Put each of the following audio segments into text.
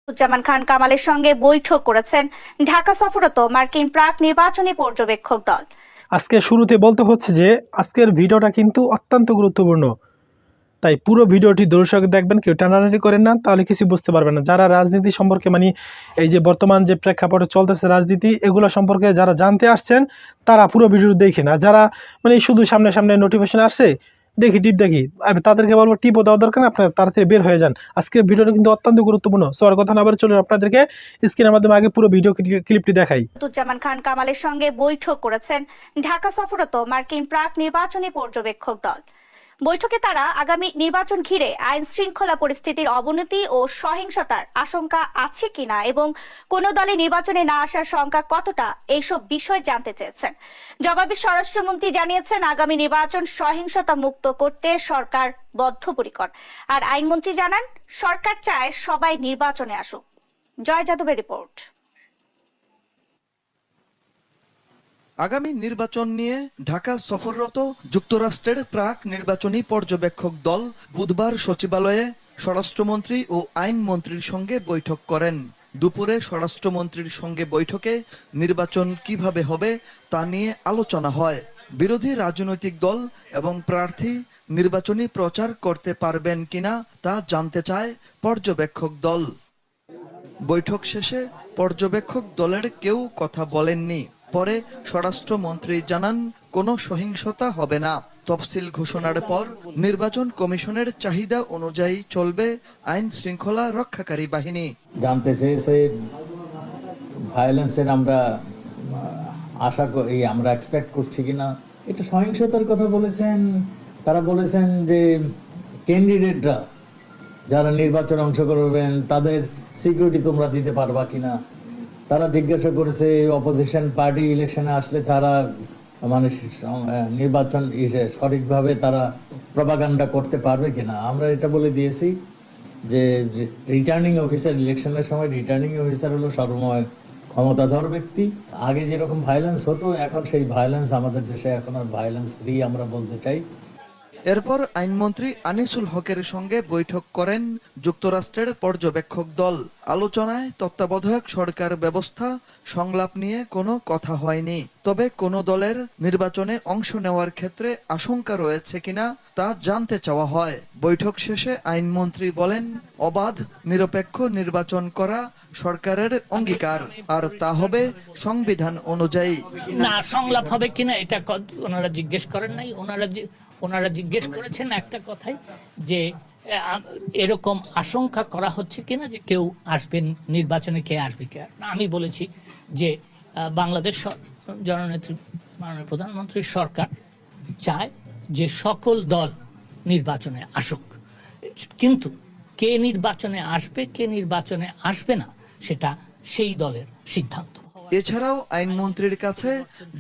জামান খান কামালের সঙ্গে বৈঠক করেছেন ঢাকা সফররত মার্কিন প্রাক নির্বাচনী পর্যবেক্ষক দল। আজকে শুরুতে বলতে হচ্ছে যে আজকের ভিডিওটা কিন্তু অত্যন্ত গুরুত্বপূর্ণ, তাই পুরো ভিডিওটি দর্শক দেখবেন, কেউ টানাটানি করেন না, তাহলে কিছু বুঝতে পারবেন না। যারা রাজনীতি সম্পর্কে এই যে বর্তমান যে প্রেক্ষাপটে চলতেছে রাজনীতি, এগুলো সম্পর্কে যারা জানতে আসছেন তারা পুরো ভিডিও দেখেন। আর যারা শুধু সামনে সামনে নোটিফিকেশন আসছে দেখি তাদেরকে বলবো টিপও দেওয়া দরকার না, আপনারা তাড়াতাড়ি বের হয়ে যান। আজকের ভিডিওটা কিন্তু অত্যন্ত গুরুত্বপূর্ণ। সো আর কথা না বলে চলুন আপনাদেরকে স্ক্রিনের মাধ্যমে আগে পুরো ভিডিও ক্লিপটি দেখাই। জামান খান কামালের সঙ্গে বৈঠক করেছেন ঢাকা সফররত মার্কিন প্রাক নির্বাচনী পর্যবেক্ষক দল। বৈঠকে তারা আগামী নির্বাচন ঘিরে আইন শৃঙ্খলা পরিস্থিতির অবনতি ও সহিংসতার আশঙ্কা আছে কিনা এবং কোন দলে নির্বাচনে না আসার সংখ্যা কতটা, এইসব বিষয় জানতে চেয়েছেন। জবাবে স্বরাষ্ট্রমন্ত্রী জানিয়েছেন, আগামী নির্বাচন সহিংসতা মুক্ত করতে সরকার বদ্ধপরিকর। আর আইনমন্ত্রী জানান, সরকার চায় সবাই নির্বাচনে আসুক। জয় যাদবের রিপোর্ট। আগামী নির্বাচন নিয়ে ঢাকা সফররত যুক্তরাষ্ট্রের প্রাক নির্বাচনী পর্যবেক্ষক দল বুধবার সচিবালয়ে স্বরাষ্ট্রমন্ত্রী ও আইনমন্ত্রীর সঙ্গে বৈঠক করেন। দুপুরে স্বরাষ্ট্রমন্ত্রীর সঙ্গে বৈঠকে নির্বাচন কিভাবে হবে তা নিয়ে আলোচনা হয়। বিরোধী রাজনৈতিক দল এবং প্রার্থী নির্বাচনী প্রচার করতে পারবেন কিনা তা জানতে চায় পর্যবেক্ষক দল। বৈঠক শেষে পর্যবেক্ষক দলের কেউ কথা বলেননি। পরে স্বরাষ্ট্রমন্ত্রী জানান, কোনো সহিংসতা হবে না। তফসিল ঘোষণার পর নির্বাচন কমিশনের চাহিদা অনুযায়ী চলবে আইন শৃঙ্খলা রক্ষাকারী বাহিনী। জানতে চেয়েছে ভায়োলেন্সের আমরা আমরা এক্সপেক্ট করছি কিনা। এটা সহিংসতার কথা বলেছেন। তারা বলেছেন যে ক্যান্ডিডেটরা যারা নির্বাচনে অংশগ্রহণ তাদের সিকিউরিটি তোমরা দিতে পারবা কিনা। তারা জিজ্ঞাসা করেছে অপোজিশন পার্টি ইলেকশনে আসলে তারা নির্বাচন সঠিকভাবে তারা প্রপাগান্ডা করতে পারবে কিনা। আমরা এটা বলে দিয়েছি যে রিটার্নিং অফিসার, ইলেকশনের সময় রিটার্নিং অফিসার হলো সর্বময় ক্ষমতাধর ব্যক্তি। আগে যেরকম ভায়োলেন্স হতো, এখন সেই ভায়োলেন্স আমাদের দেশে এখন আর ভায়োলেন্স ফ্রি আমরা বলতে চাই। এরপর আইনমন্ত্রী আনিসুল হকের সঙ্গে বৈঠক করেন যুক্তরাষ্ট্রের পর্যবেক্ষক দল। আলোচনায় তত্ত্বাবধায়ক সরকার ব্যবস্থা সংলাপ নিয়ে কোনো কথা হয়নি। তবে কোন দলের নির্বাচনে অংশ নেওয়ার ক্ষেত্রে আশঙ্কা রয়েছে কিনা তা জানতে চাওয়া হয়। বৈঠক শেষে আইনমন্ত্রী বলেন, অবাধ নিরপেক্ষ নির্বাচন করা সরকারের অঙ্গীকার, আর তা হবে সংবিধান অনুযায়ী। না, সংলাপ হবে কিনা এটা ওনারা জিজ্ঞেস করেন নাই। ওনারা জিজ্ঞেস করেছেন একটা কথাই, যে এরকম আশঙ্কা করা হচ্ছে কিনা যে কেউ আসবেন নির্বাচনে, কে আসবে কে। আমি বলেছি যে বাংলাদেশ জননেত্রী মাননীয় প্রধানমন্ত্রীর সরকার চায় যে সকল দল নির্বাচনে আসুক, কিন্তু কে নির্বাচনে আসবে কে নির্বাচনে আসবে না সেটা সেই দলের সিদ্ধান্ত। এছাড়াও আইনমন্ত্রীর কাছে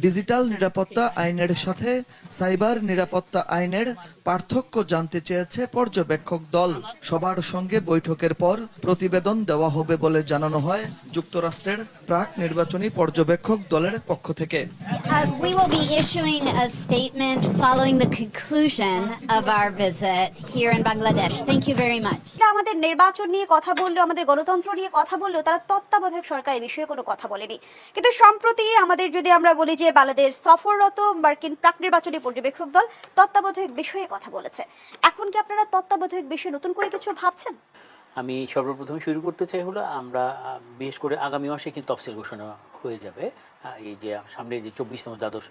ডিজিটাল নিরাপত্তা আইনের সাথে সাইবার নিরাপত্তা আইনের পার্থক্য জানতে চেয়েছে পর্যবেক্ষক দল। সবার সঙ্গে বৈঠকের পর প্রতিবেদন দেওয়া হবে বলে জানানো হয় যুক্তরাষ্ট্রের প্রাক নির্বাচনী পর্যবেক্ষক দলের পক্ষ থেকে। We will be issuing a statement following the conclusion of our visit here in Bangladesh. Thank you very much. আমাদের নির্বাচন নিয়ে কথা বললেও, আমাদের গণতন্ত্র নিয়ে কথা বললেও তারা তত্ত্বাবধায়ক সরকার এই বিষয়ে কোনো কথা বলেনি। কিন্তু সম্প্রতি আমাদের যদি আমরা বলি যে বাংলাদেশ সফররত মার্কিন প্রাক নির্বাচনী পর্যবেক্ষক দল তত্ত্বাবধায়ক বিষয়ে কথা বলেছে, এখন কি আপনারা তত্ত্বাবধায়ক বিষয়ে নতুন করে কিছু ভাবছেন? আমি সর্বপ্রথম শুরু করতে চাই হলো, আমরা বিশেষ করে আগামী মাসে কিন্তু তফসিল ঘোষণা হয়ে যাবে। এই যে সামনে যে 24তম দ্বাদশ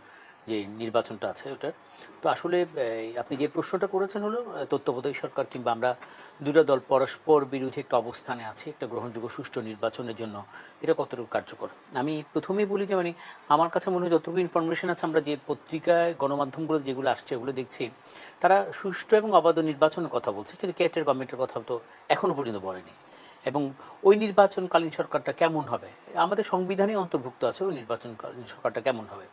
যে নির্বাচনটা আছে ওটার। তো আসলে আপনি যে প্রশ্নটা করেছেন হলো তত্ত্বাবধায়ক সরকার কিংবা আমরা দুটো দল পরস্পর বিরোধী একটা অবস্থানে আছে একটা গ্রহণযোগ্য সুষ্ঠু নির্বাচনের জন্য, এটা কতটুকু কার্যকর। আমি প্রথমেই বলি যে আমার কাছে মনে হয় যতটুকু ইনফরমেশন আছে, আমরা যে পত্রিকায় গণমাধ্যমগুলো যেগুলো আসছে ওগুলো দেখছি, তারা সুষ্ঠু এবং অবাধ নির্বাচনের কথা বলছে, কিন্তু কেটের গভর্নমেন্টের কথা তো এখনও পর্যন্ত বলেনি। এবং ওই নির্বাচনকালীন সরকারটা কেমন হবে, আমাদের সংবিধানে অন্তর্ভুক্ত আছে ওই নির্বাচনকালীন সরকারটা কেমন হবে।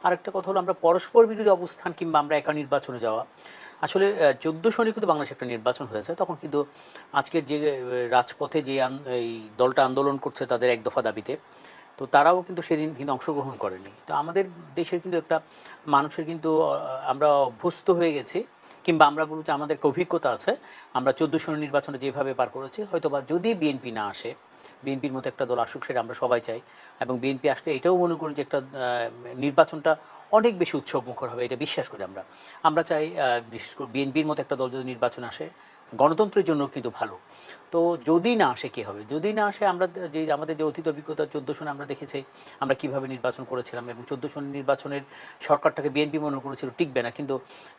আরেকটা কথা হলো, আমরা পরস্পর বিরোধী অবস্থান কিংবা আমরা একা নির্বাচনে যাওয়া, আসলে 14 সনে কিন্তু বাংলাদেশে একটা নির্বাচন হয়েছে, তখন কিন্তু আজকের যে রাজপথে যে এই দলটা আন্দোলন করছে তাদের এক দফা দাবিতে, তো তারাও কিন্তু সেদিন কিন্তু অংশগ্রহণ করেনি। তো আমাদের দেশের কিন্তু একটা মানুষের কিন্তু আমরা অভ্যস্ত হয়ে গেছি, কিংবা আমরা বলব যে আমাদের একটা অভিজ্ঞতা আছে, আমরা 14 সনের নির্বাচনে যেভাবে পার করেছি, হয়তো বা যদি বিএনপি না আসে বিএনপির মতো একটা দল আসুক, সেটা আমরা সবাই চাই। এবং বিএনপি আসলে এটাও মনে করি যে একটা নির্বাচনটা অনেক বেশি উৎসবমুখর হবে, এটা বিশ্বাস করি আমরা চাই বিশেষ করে বিএনপির মতো একটা দল যদি নির্বাচন আসে গণতন্ত্রের জন্য কিন্তু ভালো। তো যদি না আসে কী হবে, যদি না আসে আমরা যে আমাদের যে অতীত অভিজ্ঞতা 14 সনে আমরা দেখেছি আমরা কিভাবে নির্বাচন করেছিলাম, এবং 14 সনের নির্বাচনের সরকারটাকে বিএনপি মনে করেছিল টিকবে না, কিন্তু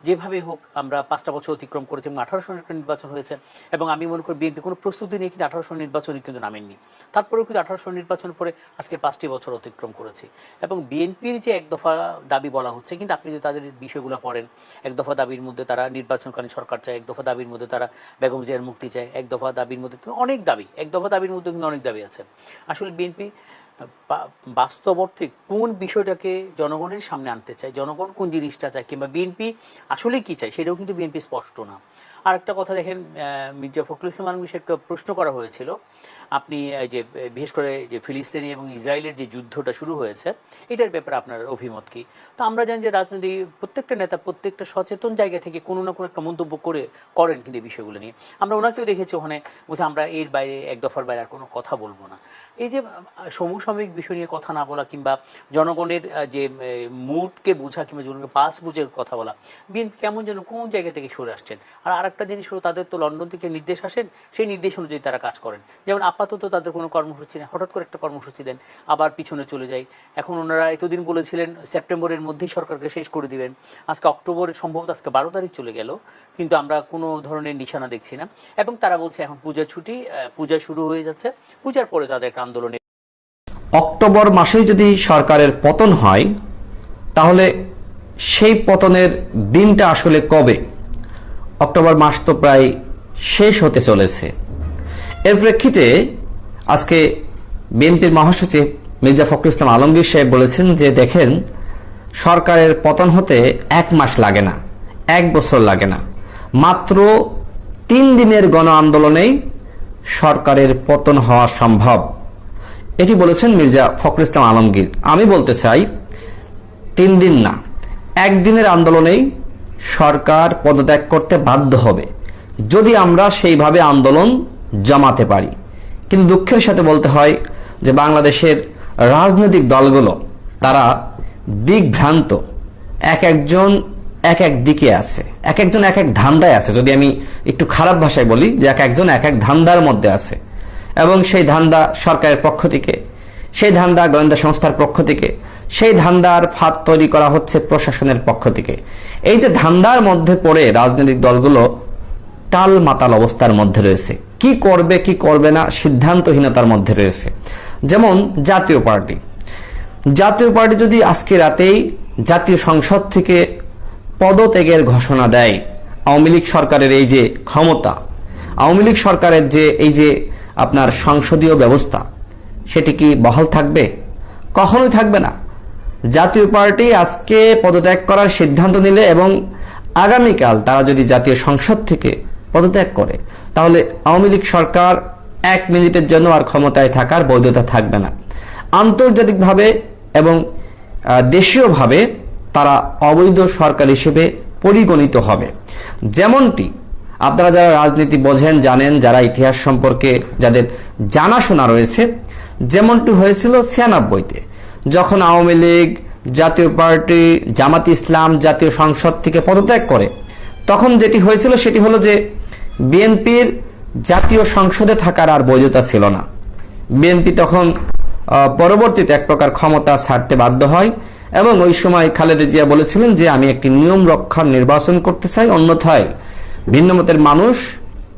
যেভাবে হোক আমরা 5টা বছর অতিক্রম করেছি এবং 18 সনের একটা নির্বাচন হয়েছে। এবং আমি মনে করি বিএনপি কোনো প্রস্তুতি নিয়ে কিন্তু 18 সনের নির্বাচনে কিন্তু নামেননি, তারপরেও কিন্তু 18 সনের নির্বাচন পরে আজকে 5টি বছর অতিক্রম করেছি। এবং বিএনপির যে এক দফা দাবি বলা হচ্ছে, কিন্তু আপনি যদি তাদের বিষয়গুলো পড়েন, এক দফা দাবির মধ্যে তারা নির্বাচনকালীন সরকার চায়, এক দফা দাবির মধ্যে তারা বেগম জিয়ার মুক্তি চায়, এক দফা দাবির মধ্যে অনেক দাবি, এক দফা দাবির মধ্যে কিন্তু অনেক দাবি আছে। আসলে বিএনপি বাস্তব অর্থে কোন বিষয়টাকে জনগণের সামনে আনতে চায়, জনগণ কোন জিনিসটা চায়, কিংবা বিএনপি আসলে কি চায়, সেটাও কিন্তু বিএনপি স্পষ্ট না। আর একটা কথা দেখেন, মির্জা ফখরুল ইসলাম আলমগীরকে একটা প্রশ্ন করা হয়েছিল, আপনি যে বিশেষ করে যে ফিলিস্তিনি এবং ইসরায়েলের যে যুদ্ধটা শুরু হয়েছে এটার ব্যাপারে আপনার অভিমত কি? তো আমরা জানি যে রাজনৈতিক প্রত্যেকটা নেতা প্রত্যেকটা সচেতন জায়গা থেকে কোনো না কোনো একটা মন্তব্য করেন কিন্তু এই বিষয়গুলো নিয়ে। আমরা ওনাকেও দেখেছি ওখানে বলছে আমরা এর বাইরে এক দফার বাইরে আর কোনো কথা বলবো না। এই যে সমসাময়িক বিষয় নিয়ে কথা না বলা, কিংবা জনগণের যে মুডকে বোঝা, কিংবা জনগণের পাস বুঝে কথা বলা, বিএনপি কেমন যেন কোন জায়গা থেকে সরে আসছেন। আর আরেকটা জিনিস হলো, তাদের তো লন্ডন থেকে নির্দেশ আসেন, সেই নির্দেশ অনুযায়ী তারা কাজ করেন। যেমন আপাতত তাদের কোনো কর্মসূচি নেই, হঠাৎ করে একটা কর্মসূচি দেন, আবার পিছনে চলে যায়। এখন ওনারা এতদিন বলেছিলেন সেপ্টেম্বরের মধ্যেই সরকারকে শেষ করে দিবেন, আজকে অক্টোবরের সম্ভবত আজকে 12 তারিখ চলে গেল, কিন্তু আমরা কোনো ধরনের নিশানা দেখছি না। এবং তারা বলছে এখন পূজার ছুটি, পূজা শুরু হয়ে যাচ্ছে, পূজার পরে তাদের একটা আন্দোলনে। অক্টোবর মাসেই যদি সরকারের পতন হয়, তাহলে সেই পতনের দিনটা আসলে কবে? অক্টোবর মাস তো প্রায় শেষ হতে চলেছে। এর প্রেক্ষিতে আজকে বিএনপির মহাসচিব মির্জা ফখরুল ইসলাম আলমগীর সাহেব বলেছেন যে দেখেন, সরকারের পতন হতে 1 মাস লাগে না, 1 বছর লাগে না, মাত্র 3 দিনের গণ আন্দোলনেই সরকারের পতন হওয়া সম্ভব। এটি বলেছেন মির্জা ফখরুল ইসলাম আলমগীর। আমি বলতে চাই 3 দিন না, 1 দিনের আন্দোলনেই সরকার পদত্যাগ করতে বাধ্য হবে, যদি আমরা সেইভাবে আন্দোলন জমাতে পারি। কিন্তু দুঃখের সাথে বলতে হয় যে বাংলাদেশের রাজনৈতিক দলগুলো তারা দিকভ্রান্ত, একজন এক এক দিকে আছে, একজন এক এক ধান্দায় আছে। যদি আমি একটু খারাপ ভাষায় বলি যে একজন এক এক ধান্দার মধ্যে আছে, এবং সেই ধান্দা সরকারের পক্ষ থেকে, সেই ধান্দা গোয়েন্দা সংস্থার পক্ষ থেকে, সেই ধান্দার ফাঁদ তৈরি করা হচ্ছে প্রশাসনের পক্ষ থেকে। এই যে ধান্দার মধ্যে পড়ে রাজনৈতিক দলগুলো টাল মাতাল অবস্থার মধ্যে রয়েছে, কি করবে কি করবে না সিদ্ধান্তহীনতার মধ্যে রয়েছে। যেমন জাতীয় পার্টি যদি আজকে রাতেই জাতীয় সংসদ থেকে পদত্যাগের ঘোষণা দেয়, আওয়ামী লীগ সরকারের এই যে ক্ষমতা, আওয়ামী লীগ সরকারের যে এই যে আপনার সংসদীয় ব্যবস্থা, সেটি কি বহাল থাকবে? কখনোই থাকবে না। জাতীয় পার্টি আজকে পদত্যাগ করার সিদ্ধান্ত নিলে এবং আগামীকাল তারা যদি জাতীয় সংসদ থেকে পদত্যাগ করে, তাহলে আওয়ামী লীগ সরকার 1 মিনিটের জন্য আর ক্ষমতায় থাকার বৈধতা থাকবে না। আন্তর্জাতিকভাবে এবং দেশীয়ভাবে তারা অবৈধ সরকার হিসেবে পরিগণিত হবে। যেমনটি আপনারা যারা রাজনীতি বোঝেন, জানেন, যারা ইতিহাস সম্পর্কে যাদের জানাশোনা রয়েছে, যেমনটি হয়েছিল 96-তে, যখন আওয়ামী লীগ, জাতীয় পার্টি, জামাত ইসলাম জাতীয় সংসদ থেকে পদত্যাগ করে, তখন যেটি হয়েছিল সেটি হলো যে বিএনপির জাতীয় সংসদে থাকার আর বৈধতা ছিল না। বিএনপি তখন পরবর্তীতে এক প্রকার ক্ষমতা ছাড়তে বাধ্য হয়, এবং ওই সময় খালেদা জিয়া বলেছিলেন যে আমি একটি নিয়ম রক্ষার নির্বাচন করতে চাই, অন্যথায় ভিন্নমতের মানুষ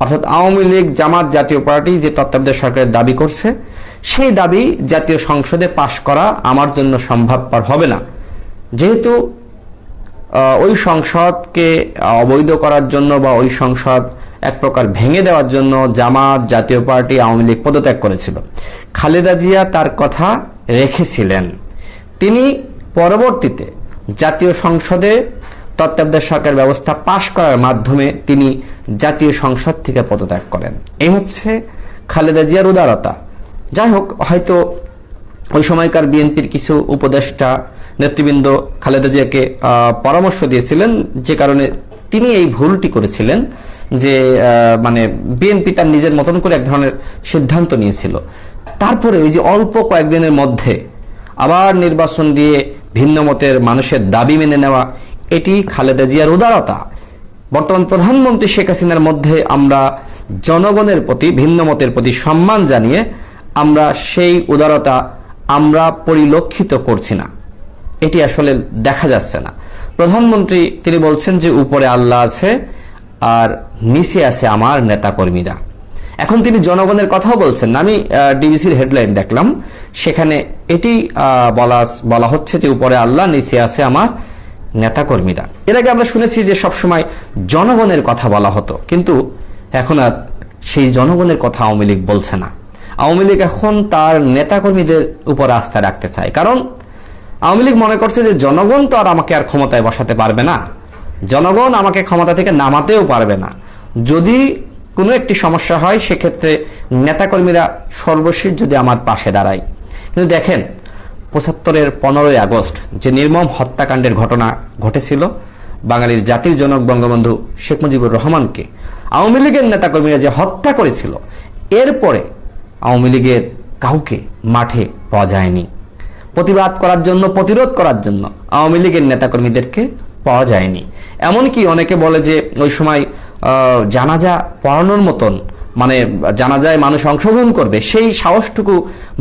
অর্থাৎ আওয়ামী লীগ, জামাত, জাতীয় পার্টি যে তত্ত্বাবধায়ক সরকারের দাবি করছে, সেই দাবি জাতীয় সংসদে পাশ করা আমার জন্য সম্ভবপর হবে না, যেহেতু ওই সংসদকে অবৈধ করার জন্য বা ওই সংসদ এক প্রকার ভেঙে দেওয়ার জন্য জামাত, জাতীয় পার্টি, আওয়ামী লীগ পদত্যাগ করেছিল। খালেদা জিয়া তার কথা রেখেছিলেন। তিনি পরবর্তীতে জাতীয় সংসদে তত্ত্বাবধায়ক সরকার ব্যবস্থা পাশ করার মাধ্যমে তিনি জাতীয় সংসদ থেকে পদত্যাগ করেন। এই হচ্ছে খালেদা জিয়ার উদারতা। যাই হোক, হয়তো ওই সময়কার বিএনপির কিছু উপদেষ্টা নেতৃবৃন্দ খালেদা জিয়াকে পরামর্শ দিয়েছিলেন, যে কারণে তিনি এই ভুলটি করেছিলেন যে মানে বিএনপি তার নিজের মতন করে এক ধরনের সিদ্ধান্ত নিয়েছিল। তারপরে ওই যে অল্প কয়েকদিনের মধ্যে আবার নির্বাচন দিয়ে ভিন্ন মতের মানুষের দাবি মেনে নেওয়া, এটি খালেদা জিয়ার উদারতা। বর্তমান প্রধানমন্ত্রী শেখ হাসিনার মধ্যে আমরা জনগণের প্রতি, ভিন্ন মতের প্রতি সম্মান জানিয়ে আমরা সেই উদারতা আমরা পরিলক্ষিত করছি না, এটি আসলে দেখা যাচ্ছে না। প্রধানমন্ত্রী তিনি বলছেন যে উপরে আল্লাহ আছে আর নিচে আছে আমার নেতাকর্মীরা। এখন তিনি জনগণের কথাও বলছেন না। আমি ডিবিসির হেডলাইন দেখলাম, সেখানে এটি বলা হচ্ছে যে উপরে আল্লাহ, নিচে আছে আমার নেতাকর্মীরা। এর আগে আমরা শুনেছি যে সবসময় জনগণের কথা বলা হতো, কিন্তু এখন আর সেই জনগণের কথা আওয়ামী লীগ বলছে না। আওয়ামী লীগ এখন তার নেতাকর্মীদের উপর আস্থা রাখতে চায়, কারণ আওয়ামী লীগ মনে করছে যে জনগণ তো আর আমাকে আর ক্ষমতায় বসাতে পারবে না, জনগণ আমাকে ক্ষমতা থেকে নামাতেও পারবে না। যদি কোনো একটি সমস্যা হয় সেক্ষেত্রে নেতাকর্মীরা সর্বশেষ যদি আমার পাশে দাঁড়ায়। কিন্তু দেখেন ৭৫-এর 15ই আগস্ট যে নির্মম হত্যাকাণ্ডের ঘটনা ঘটেছিল, বাঙালির জাতির জনক বঙ্গবন্ধু শেখ মুজিবুর রহমানকে আওয়ামী লীগের নেতাকর্মীরা যে হত্যা করেছিল, এরপরে আওয়ামী লীগের কাউকে মাঠে পাওয়া যায়নি। প্রতিবাদ করার জন্য, প্রতিরোধ করার জন্য আওয়ামী লীগের নেতাকর্মীদেরকে পাওয়া যায়নি। এমনকি অনেকে বলে যে ওই সময় জানাজা পড়ানোর মতন, মানে জানাজায় মানুষ অংশগ্রহণ করবে, সেই সাহসটুকু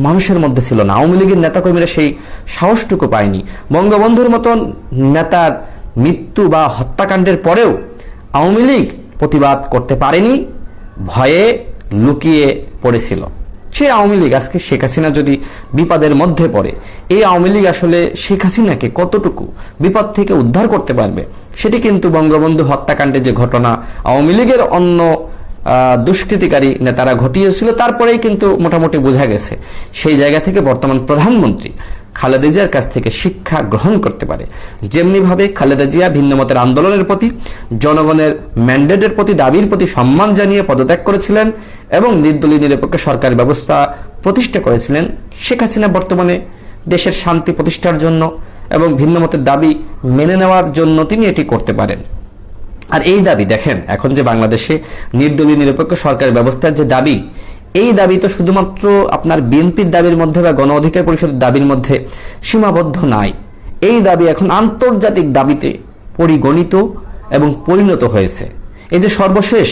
মানুষের মধ্যে ছিল না। আওয়ামী লীগের নেতাকর্মীরা সেই সাহসটুকু পায়নি। বঙ্গবন্ধুর মতন নেতার মৃত্যু বা হত্যাকাণ্ডের পরেও আওয়ামী লীগ প্রতিবাদ করতে পারেনি, ভয়ে লুকিয়ে পড়েছিল। সেই আওয়ামী লীগ আজকে শেখ হাসিনা যদি বিপদের মধ্যে পড়ে, এই আওয়ামী লীগ আসলে শেখ হাসিনাকে কতটুকু বিপদ থেকে উদ্ধার করতে পারবে, সেটি কিন্তু বঙ্গবন্ধু হত্যাকাণ্ডের যে ঘটনা আওয়ামী লীগের অন্য দুষ্কৃতিকারী নেতারা ঘটিয়েছিল, তারপরেই কিন্তু মোটামুটি বোঝা গেছে। সেই জায়গা থেকে বর্তমান প্রধানমন্ত্রী খালেদা জিয়ার কাছ থেকে শিক্ষা গ্রহণ করতে পারে। যেমনিভাবে খালেদা জিয়া ভিন্নমতের আন্দোলনের প্রতি, জনগণের ম্যান্ডেটের প্রতি, দাবির প্রতি সম্মান জানিয়ে পদত্যাগ করেছিলেন এবং নির্দলীয় নিরপেক্ষ সরকার ব্যবস্থা প্রতিষ্ঠা করেছিলেন, শেখ হাসিনা বর্তমানে দেশের শান্তি প্রতিষ্ঠার জন্য এবং ভিন্নমতের দাবি মেনে নেওয়ার জন্য তিনি এটি করতে পারেন। আর এই দাবি দেখেন, এখন যে বাংলাদেশে নির্দলীয় নিরপেক্ষ সরকার ব্যবস্থার যে দাবি, এই দাবি তো শুধুমাত্র আপনার বিএনপির দাবির মধ্যে বা গণ অধিকার পরিষদের দাবির মধ্যে সীমাবদ্ধ নাই। এই দাবি এখন আন্তর্জাতিক দাবিতে পরিগণিত এবং পরিণত হয়েছে। এই যে সর্বশেষ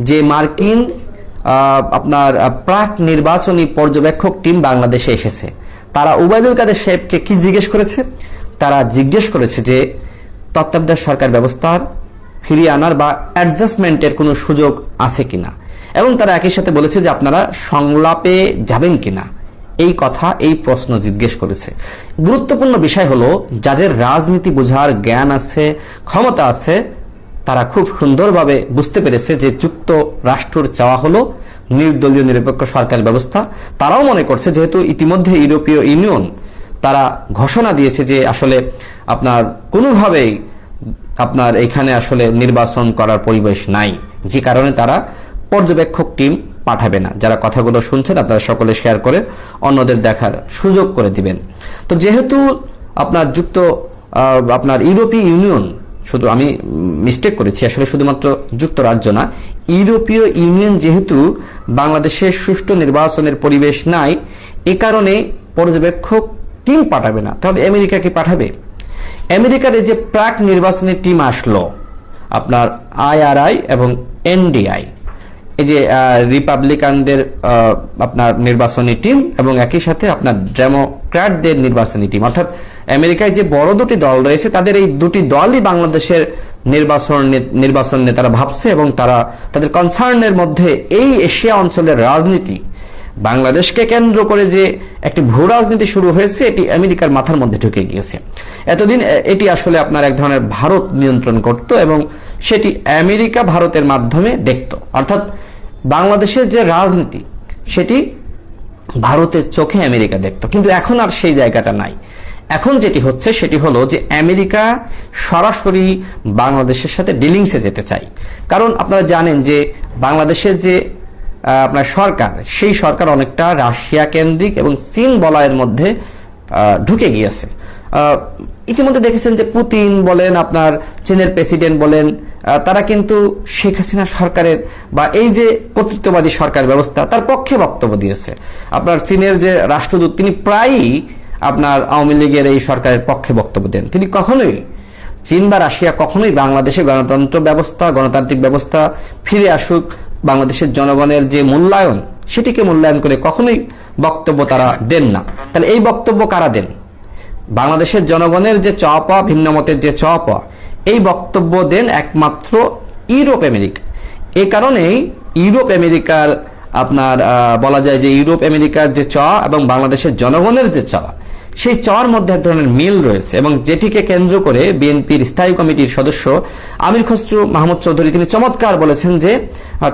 যে মার্কিন আপনার প্রাক নির্বাচনী পর্যবেক্ষক টিম বাংলাদেশে এসেছে, তারা ওবায়দুল কাদের সাহেবকে কি জিজ্ঞেস করেছে? তারা জিজ্ঞেস করেছে যে তত্ত্বাবধায়ক সরকার ব্যবস্থার ফিরিয়ে আনার বা অ্যাডজাস্টমেন্টের কোনো সুযোগ আছে কিনা, এবং তারা একই সাথে বলেছে যে আপনারা সংলাপে যাবেন কিনা। এই কথা, এই প্রশ্ন জিজ্ঞেস করেছে। গুরুত্বপূর্ণ বিষয় হলো, যাদের রাজনীতি বোঝার জ্ঞান আছে, ক্ষমতা আছে, তারা খুব সুন্দরভাবে বুঝতে পেরেছে যে যুক্ত রাষ্ট্রের চাওয়া হলো নির্দলীয় নিরপেক্ষ সরকার ব্যবস্থা। তারাও মনে করছে, যেহেতু ইতিমধ্যে ইউরোপীয় ইউনিয়ন তারা ঘোষণা দিয়েছে যে আসলে আপনার কোনোভাবেই আপনার এখানে আসলে নির্বাচন করার পরিবেশ নাই, যে কারণে তারা পর্যবেক্ষক টিম পাঠাবে না। যারা কথাগুলো শুনছেন আপনারা সকলে শেয়ার করে অন্যদের দেখার সুযোগ করে দিবেন। তো যেহেতু আপনার আপনার ইউরোপীয় ইউনিয়ন, শুধু আমি মিস্টেক করেছি, আসলে শুধুমাত্র যুক্তরাজ্য না, ইউরোপীয় ইউনিয়ন যেহেতু বাংলাদেশের সুষ্ঠু নির্বাচনের পরিবেশ নাই, এ কারণে পর্যবেক্ষক টিম পাঠাবে না। তাহলে আমেরিকা কি পাঠাবে? আমেরিকার এই যে প্রাক নির্বাচনী টিম আসলো, আপনার IRI এবং NDI, এই যে রিপাবলিকানদের আপনার নির্বাচনী টিম এবং একই সাথে আপনার ডেমোক্র্যাটদের নির্বাচনী টিম, অর্থাৎ আমেরিকায় যে বড় দুটি দল রয়েছে, তাদের এই দুটি দলই বাংলাদেশের নির্বাচন নিয়ে তারা ভাবছে এবং তারা তাদের কনসার্নের মধ্যে এই এশিয়া অঞ্চলের রাজনীতি, বাংলাদেশকে কেন্দ্র করে যে একটি ভূ রাজনীতি শুরু হয়েছে, এটি আমেরিকার মাথার মধ্যে ঢুকে গিয়েছে। এতদিন এটি আসলে আপনার এক ধরনের ভারত নিয়ন্ত্রণ করত এবং সেটি আমেরিকা ভারতের মাধ্যমে দেখত, অর্থাৎ বাংলাদেশের যে রাজনীতি সেটি ভারতের চোখে আমেরিকা দেখত। কিন্তু এখন আর সেই জায়গাটা নাই। এখন যেটি হচ্ছে সেটি হলো যে আমেরিকা সরাসরি বাংলাদেশের সাথে ডিলিংসে যেতে চায়। কারণ আপনারা জানেন যে বাংলাদেশের যে আপনার সরকার, সেই সরকার অনেকটা রাশিয়া কেন্দ্রিক এবং চীন বলয়ের মধ্যে ঢুকে গিয়েছে। ইতিমধ্যে দেখেছেন যে পুতিন বলেন, আপনার চীনের প্রেসিডেন্ট বলেন, তারা কিন্তু শেখ হাসিনা সরকারের বা এই যে কর্তৃত্ববাদী সরকার ব্যবস্থা তার পক্ষে বক্তব্য দিয়েছে। আপনার চীনের যে রাষ্ট্রদূত তিনি প্রায়ই আপনার আওয়ামী লীগের এই সরকারের পক্ষে বক্তব্য দেন। তিনি কখনোই চীন বা রাশিয়া কখনোই বাংলাদেশে গণতন্ত্র ব্যবস্থা গণতান্ত্রিক ব্যবস্থা ফিরে আসুক, বাংলাদেশের জনগণের যে মূল্যায়ন সেটিকে মূল্যায়ন করে কখনোই বক্তব্য তারা দেন না। তাহলে এই বক্তব্য কারা দেন? বাংলাদেশের জনগণের যে চাওয়া পাওয়া, ভিন্ন মতের যে চাওয়া পাওয়া, এই বক্তব্য দেন একমাত্র ইউরোপ আমেরিকা। এই কারণেই ইউরোপ আমেরিকার আপনার বলা যায় যে ইউরোপ আমেরিকার যে চাওয়া এবং বাংলাদেশের জনগণের যে চাওয়া, সেই চাওয়ার মধ্যে এক ধরনের মিল রয়েছে, এবং যেটিকে কেন্দ্র করে বিএনপির স্থায়ী কমিটির সদস্য আমির খসরু মাহমুদ চৌধুরী তিনি চমৎকার বলেছেন যে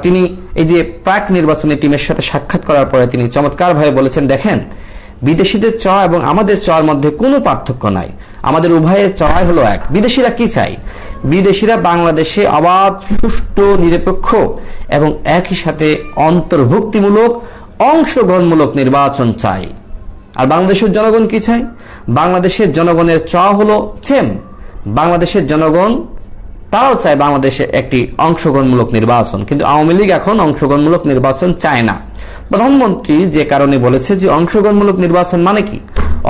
তিনি এই যে প্রাক নির্বাচনী টিমের সাথে সাক্ষাৎ করার পরে তিনি চমৎকারভাবে বলেছেন, দেখেন বিদেশিদের চাওয়া এবং আমাদের চাওয়ার মধ্যে কোনো পার্থক্য নাই, আমাদের উভয়ের চাওয়াই হলো এক। বিদেশিরা কি চাই? বিদেশিরা বাংলাদেশে অবাধ, সুষ্ঠু, নিরপেক্ষ এবং একই সাথে অন্তর্ভুক্তিমূলক, অংশগ্রহণমূলক নির্বাচন চাই। আর বাংলাদেশের জনগণ কি চাই? বাংলাদেশের জনগণের চাওয়া হলো সেম। বাংলাদেশের জনগণ তারাও চায় বাংলাদেশে একটি অংশগ্রহণমূলক নির্বাচন, কিন্তু আওয়ামী লীগ এখন অংশগ্রহণমূলক নির্বাচন চায় না। প্রধানমন্ত্রী যে কারণে বলেছে যে অংশগ্রহণমূলক নির্বাচন মানে কি?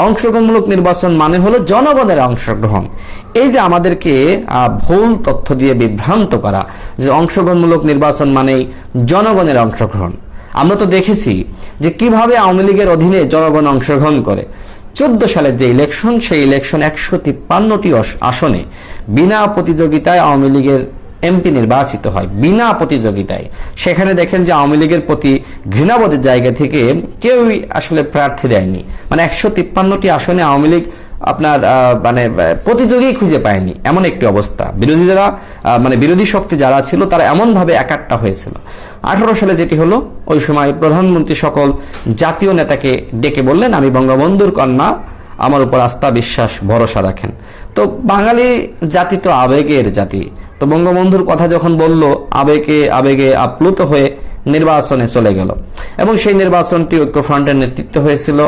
অংশগ্রহণমূলক নির্বাচন মানে হলো জনগণের অংশগ্রহণ। এই যে আমাদেরকে ভুল তথ্য দিয়ে বিভ্রান্ত করা যে অংশগ্রহণমূলক নির্বাচন মানেই জনগণের অংশগ্রহণ, আমরা তো দেখেছি যে কিভাবে আওয়ামী লীগের অধীনে জনগণ অংশগ্রহণ করে। 14 সালের যে ইলেকশন, সেই ইলেকশন 153টি আসনে বিনা প্রতিযোগিতায় আওয়ামী লীগের এমপি নির্বাচিত হয়, বিনা প্রতিযোগিতায়। সেখানে দেখেন যে আওয়ামী লীগের প্রতি ঘৃণাবোধের জায়গা থেকে কেউই আসলে প্রার্থী দেয়নি। মানে 153টি আসনে আওয়ামী লীগ আপনার মানে প্রতিযোগী খুঁজে পায়নি, এমন একটি অবস্থা। বিরোধীরা মানে বিরোধী শক্তি যারা ছিল তারা এমনভাবে একাট্টা হয়েছিল। 18 সালে যেটি হলো, ওই সময় প্রধানমন্ত্রী সকল জাতীয় নেতাকে ডেকে বললেন, আমি বঙ্গবন্ধুর কন্যা, আমার উপর আস্থা, বিশ্বাস, ভরসা রাখেন। তো বাঙালি জাতি তো আবেগের জাতি, তো বঙ্গবন্ধুর কথা যখন বলল, আবেগে আপ্লুত হয়ে নির্বাচনে চলে গেল, এবং সেই নির্বাচনটি ঐক্যফ্রন্টের নেতৃত্ব হয়েছিল।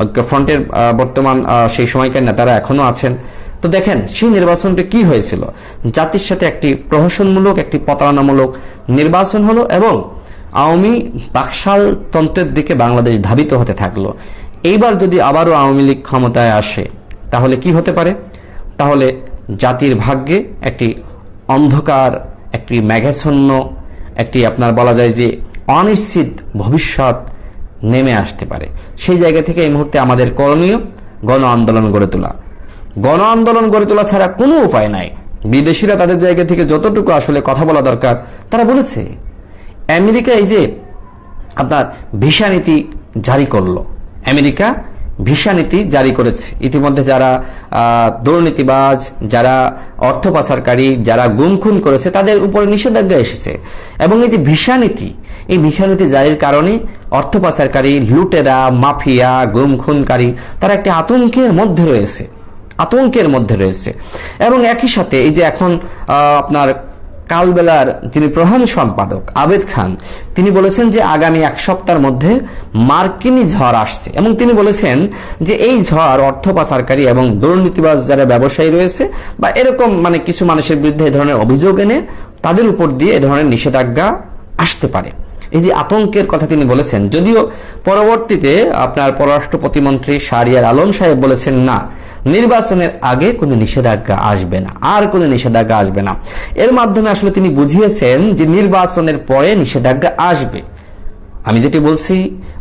ঐক্যফ্রন্টের বর্তমান সেই সময়কার নেতারা এখনো আছেন। তো দেখেন সেই নির্বাচনটি কি হয়েছিল, জাতির সাথে একটি প্রহসনমূলক, একটি প্রতারণামূলক নির্বাচন হলো, এবং আওয়ামী বাকশাল তন্ত্রের দিকে বাংলাদেশ ধাবিত হতে থাকলো। এইবার যদি আবারও আওয়ামী লীগ ক্ষমতায় আসে তাহলে কি হতে পারে? তাহলে জাতির ভাগ্যে একটি অন্ধকার, একটি মেঘাচ্ছন্ন, একটি আপনার বলা যায় যে অনিশ্চিত ভবিষ্যৎ নেমে আসতে পারে। সেই জায়গা থেকে এই মুহূর্তে আমাদের করণীয় গণ আন্দোলন গড়ে তোলা। গণ আন্দোলন গড়ে তোলা ছাড়া কোনো উপায় নাই। বিদেশিরা তাদের জায়গা থেকে যতটুকু আসলে কথা বলা দরকার তারা বলেছে। আমেরিকা এই যে আপনার ভিসা নীতি জারি করলো, আমেরিকা ভিসা নীতি জারি করেছে। ইতিমধ্যে যারা দুর্নীতিবাজ, যারা অর্থ পাচারকারী, যারা গুম খুন করেছে তাদের উপরে নিষেধাজ্ঞা এসেছে। এবং এই যে ভিসা নীতি, এই ভিসা নীতি জারির কারণে অর্থ পাচারকারী, লুটেরা, মাফিয়া, গুম খুনকারী তারা একটি আতঙ্কের মধ্যে রয়েছে। এবং একই সাথে এই যে এখন আপনার কালবেলার যিনি প্রধান সম্পাদক আবেদ খান, তিনি বলেছেন যে আগামী 1 সপ্তাহের মধ্যে মার্কিনী ঝড় আসছে, এবং তিনি বলেছেন যে এই ঝড় অর্থ পাচারকারী এবং দুর্নীতিবাজ যারা ব্যবসায়ী রয়েছে বা এরকম মানে কিছু মানুষের বিরুদ্ধে এই ধরনের অভিযোগ এনে তাদের উপর দিয়ে এই ধরনের নিষেধাজ্ঞা আসতে পারে। এই যে আতঙ্কের কথা তিনি বলেছেন, যদিও পরবর্তীতে আপনার পররাষ্ট্র প্রতিমন্ত্রী শাহরিয়ার আলম সাহেব বলেছেন না, নির্বাচনের আগে কোনো নিষেধাজ্ঞা আসবে না, আর কোনো নিষেধাজ্ঞা আসবে না। এর মাধ্যমে আসলে তিনি বুঝিয়েছেন যে নির্বাচনের পরে নিষেধাজ্ঞা আসবে। আমি যেটি বলছি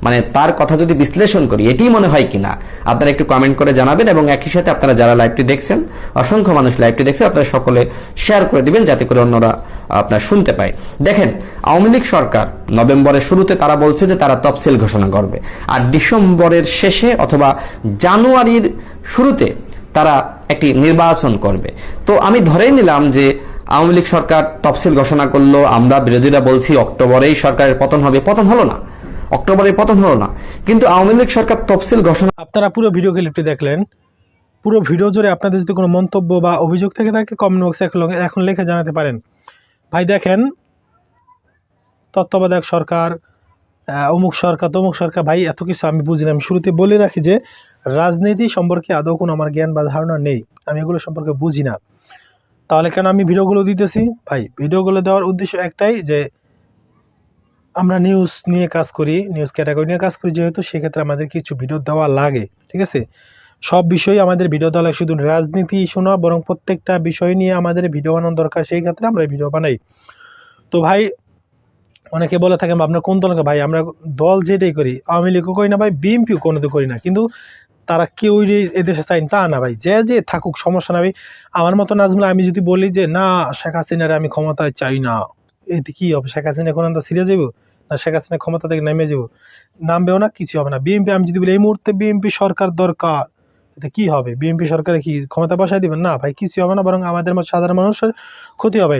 মানে তার কথা যদি বিশ্লেষণ করি এটি মনে হয় কিনা আপনারা একটু কমেন্ট করে জানাবেন, এবং একই সাথে আপনারা যারা লাইভটি দেখছেন, অসংখ্য মানুষ লাইভটি দেখছেন, আপনারা সকলে শেয়ার করে দিবেন যাতে করে অন্যরা আপনারা শুনতে পায়। দেখেন আওয়ামী লীগ সরকার নভেম্বরের শুরুতে তারা বলছে যে তারা তফসিল ঘোষণা করবে, আর ডিসেম্বরের শেষে অথবা জানুয়ারির শুরুতে তারা একটি নির্বাচন করবে। তো আমি ধরেই নিলাম যে আওয়ামী লীগ সরকার তফসিল ঘোষণা করলো, আমরা বিরোধীরা বলছি অক্টোবরেই সরকারের পতন হবে, পতন হলো না, অক্টোবরে পতন হলো না, কিন্তু আওয়ামী লীগ সরকার তফসিল ঘোষণা। আপনারা পুরো ভিডিও ক্লিপটি দেখলেন। পুরো ভিডিও জুড়ে আপনাদের যদি কোনো মন্তব্য বা অভিযোগ থেকে থাকে কমেন্ট বক্সে এখন লিখে জানাতে পারেন। ভাই দেখেন, তত্ত্বাবধায়ক সরকার, অমুক সরকার, তমুক সরকার, ভাই এত কিছু আমি বুঝি না। আমি শুরুতে বলে রাখি যে রাজনীতি সম্পর্কে আদৌ কোনো আমার জ্ঞান বা ধারণা নেই, আমি এগুলো সম্পর্কে বুঝি না। তাহলে কেন আমি ভিডিওগুলো দিতেছি ভাই? ভিডিওগুলো দেওয়ার উদ্দেশ্য একটাই যে আমরা নিউজ নিয়ে কাজ করি, নিউজ ক্যাটাগরি নিয়ে কাজ করি, যেহেতু সেক্ষেত্রে আমাদের কিছু ভিডিও দেওয়া লাগে, ঠিক আছে? সব বিষয়ে আমাদের ভিডিও দেওয়া লাগে, শুধু রাজনীতি ইস্যু না, বরং প্রত্যেকটা বিষয় নিয়ে আমাদের ভিডিও বানানো দরকার, সেই ক্ষেত্রে আমরা ভিডিও বানাই। তো ভাই অনেকে বলে থাকেন আপনার কোন দলকে? ভাই আমরা দল যেটাই করি, আওয়ামী লীগও করি না ভাই, বিএনপিও কোনোদিন করি না, কিন্তু তারা কেউই এদেশে চাই তা না ভাই, যে থাকুক সমস্যা না ভাই। আমার মতো নাজমুল আমি যদি বলি যে না শেখ হাসিনারে আমি ক্ষমতায় চাই না, এতে কি হবে? শেখ হাসিনা এখন আমরা সিরিয়াস যাবো না? শেখ হাসিনা ক্ষমতা থেকে নেমে যাবো? নামবেও না, কিছু হবে না। বিএনপি আমি যদি বলি এই মুহূর্তে বিএনপি সরকার দরকার, এটা কি হবে? বিএনপি সরকারে কি ক্ষমতা বসায় দিবেন? না ভাই, কিছু হবে না, বরং আমাদের মতো সাধারণ মানুষের ক্ষতি হবে।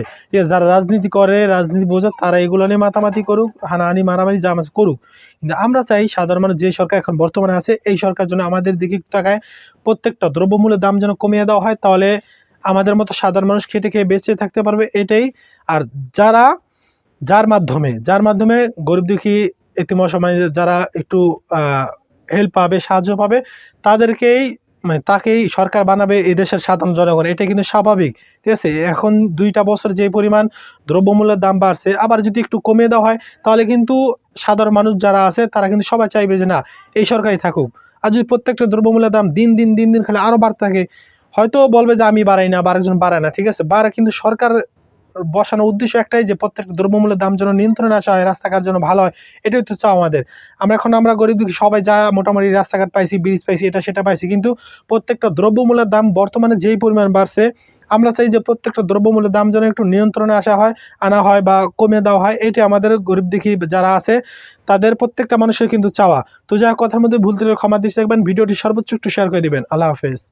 যারা রাজনীতি করে, রাজনীতি বোঝে, তারা এগুলো নিয়ে মাতামাতি করুক, হানাহানি মারামারি যা আছে করুক, কিন্তু আমরা চাই সাধারণ মানুষ, যে সরকার এখন বর্তমানে আছে এই সরকার যেন আমাদের দিকে তাকায়, প্রত্যেকটা দ্রব্যমূল্যের দাম যেন কমিয়ে দেওয়া হয়, তাহলে আমাদের মতো সাধারণ মানুষ খেটে খেয়ে বেঁচে থাকতে পারবে, এটাই। আর যার মাধ্যমে গরিব দুঃখী এতিম অসহায় যারা একটু হেল্প পাবে, সাহায্য পাবে, তাদেরকেই তাকেই সরকার বানাবে এই দেশের সাধারণ জনগণ, এটা কিন্তু স্বাভাবিক, ঠিক আছে? এখন 2টা বছর যে পরিমাণ দ্রব্যমূল্যের দাম বাড়ছে, আবার যদি একটু কমিয়ে দেওয়া হয়, তাহলে কিন্তু সাধারণ মানুষ যারা আছে তারা কিন্তু সবাই চাইবে যে না এই সরকারই থাকুক। আর যদি প্রত্যেকটা দ্রব্যমূল্যের দাম দিন দিন খালি আরও বাড়তে থাকে, হয়তো বলবে যে আমি বাড়াই না বা আরেকজন বাড়ায় না, ঠিক আছে, বাড়ে, কিন্তু সরকার বসানোর উদ্দেশ্য একটাই যে প্রত্যেকটা দ্রব্যমূল্যের দাম যেন নিয়ন্ত্রণে আসা হয়, রাস্তাঘাট যেন ভালো হয়, এটাই তো চাও আমাদের। আমরা গরিব দুঃখী সবাই যা মোটামুটি রাস্তাঘাট পাইছি, ব্রিজ পাইছি, এটা সেটা পাইছি, কিন্তু প্রত্যেকটা দ্রব্যমূল্যের দাম বর্তমানে যেই পরিমাণ বাড়ছে, আমরা চাই যে প্রত্যেকটা দ্রব্যমূল্যের দাম যেন একটু নিয়ন্ত্রণে আনা হয় বা কমিয়ে দেওয়া হয়, এটি আমাদের গরিব দুঃখী যারা আছে তাদের প্রত্যেকটা মানুষের কিন্তু চাওয়া। তো যা কথার মধ্যে ভুল ত্রুটি ক্ষমা দৃষ্টি রাখবেন, ভিডিওটি সর্বোচ্চ একটু শেয়ার করে দিবেন। আল্লাহ হাফেজ।